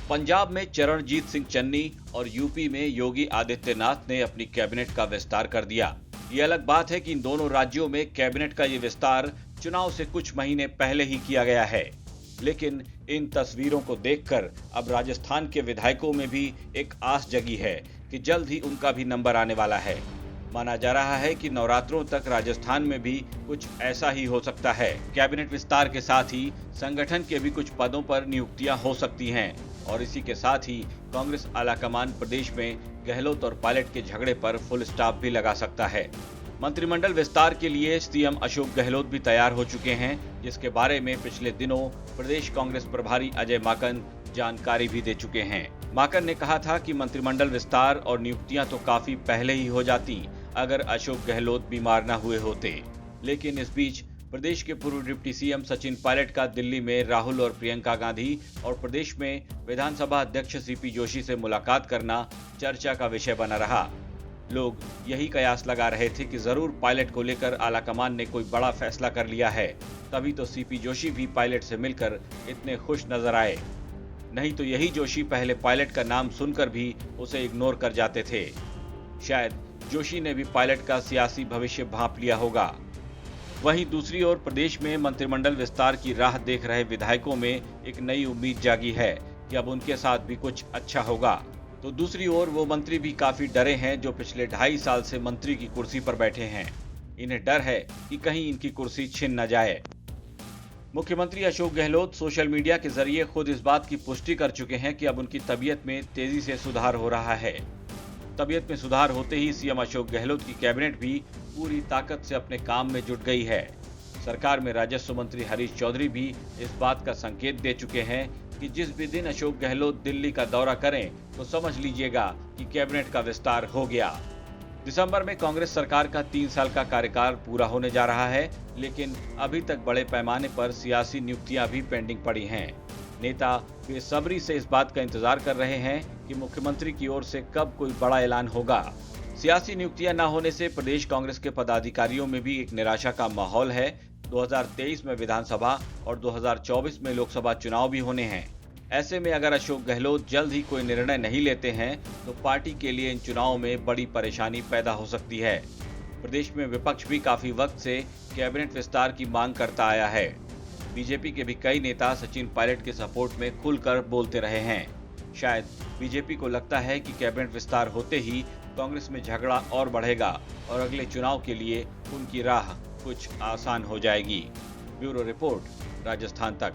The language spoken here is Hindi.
पंजाब में चरणजीत सिंह चन्नी और यूपी में योगी आदित्यनाथ ने अपनी कैबिनेट का विस्तार कर दिया। ये अलग बात है कि इन दोनों राज्यों में कैबिनेट का ये विस्तार चुनाव से कुछ महीने पहले ही किया गया है, लेकिन इन तस्वीरों को देखकर अब राजस्थान के विधायकों में भी एक आस जगी है कि जल्द ही उनका भी नंबर आने वाला है। माना जा रहा है कि नवरात्रों तक राजस्थान में भी कुछ ऐसा ही हो सकता है। कैबिनेट विस्तार के साथ ही संगठन के भी कुछ पदों पर नियुक्तियां हो सकती हैं और इसी के साथ ही कांग्रेस आलाकमान प्रदेश में गहलोत और पायलट के झगड़े पर फुल स्टॉप भी लगा सकता है। मंत्रिमंडल विस्तार के लिए सीएम अशोक गहलोत भी तैयार हो चुके हैं, जिसके बारे में पिछले दिनों प्रदेश कांग्रेस प्रभारी अजय माकन जानकारी भी दे चुके हैं। माकन ने कहा था कि मंत्रिमंडल विस्तार और नियुक्तियां तो काफी पहले ही हो जाती अगर अशोक गहलोत बीमार न हुए होते, लेकिन इस बीच प्रदेश के पूर्व डिप्टी सीएम सचिन पायलट का दिल्ली में राहुल और प्रियंका गांधी और प्रदेश में विधानसभा अध्यक्ष सीपी जोशी से मुलाकात करना चर्चा का विषय बना रहा। लोग यही कयास लगा रहे थे कि जरूर पायलट को लेकर आलाकमान ने कोई बड़ा फैसला कर लिया है, तभी तो सीपी जोशी भी पायलट से मिलकर इतने खुश नजर आए। नहीं तो यही जोशी पहले पायलट का नाम सुनकर भी उसे इग्नोर कर जाते थे। शायद जोशी ने भी पायलट का सियासी भविष्य भांप लिया होगा। वहीं दूसरी ओर प्रदेश में मंत्रिमंडल विस्तार की राह देख रहे विधायकों में एक नई उम्मीद जागी है कि अब उनके साथ भी कुछ अच्छा होगा। तो दूसरी ओर वो मंत्री भी काफी डरे हैं जो पिछले 2.5 साल से मंत्री की कुर्सी पर बैठे हैं। इन्हें डर है कि कहीं इनकी कुर्सी छिन न जाए। मुख्यमंत्री अशोक गहलोत सोशल मीडिया के जरिए खुद इस बात की पुष्टि कर चुके हैं कि अब उनकी तबीयत में तेजी से सुधार हो रहा है। तबीयत में सुधार होते ही सीएम अशोक गहलोत की कैबिनेट भी पूरी ताकत से अपने काम में जुट गई है। सरकार में राजस्व मंत्री हरीश चौधरी भी इस बात का संकेत दे चुके हैं कि जिस भी दिन अशोक गहलोत दिल्ली का दौरा करें तो समझ लीजिएगा कि कैबिनेट का विस्तार हो गया। दिसंबर में कांग्रेस सरकार का 3 साल का कार्यकाल पूरा होने जा रहा है, लेकिन अभी तक बड़े पैमाने पर सियासी नियुक्तियां भी पेंडिंग पड़ी हैं। नेता बेसब्री से इस बात का इंतजार कर रहे हैं कि मुख्यमंत्री की ओर से कब कोई बड़ा ऐलान होगा। सियासी नियुक्तियां न होने से प्रदेश कांग्रेस के पदाधिकारियों में भी एक निराशा का माहौल है। 2023 में विधानसभा और 2024 में लोकसभा चुनाव भी होने हैं। ऐसे में अगर अशोक गहलोत जल्द ही कोई निर्णय नहीं लेते हैं तो पार्टी के लिए इन चुनावों में बड़ी परेशानी पैदा हो सकती है। प्रदेश में विपक्ष भी काफी वक्त से कैबिनेट विस्तार की मांग करता आया है। बीजेपी के भी कई नेता सचिन पायलट के सपोर्ट में खुलकर बोलते रहे हैं। शायद बीजेपी को लगता है कि कैबिनेट विस्तार होते ही कांग्रेस में झगड़ा और बढ़ेगा और अगले चुनाव के लिए उनकी राह कुछ आसान हो जाएगी। ब्यूरो रिपोर्ट, राजस्थान तक।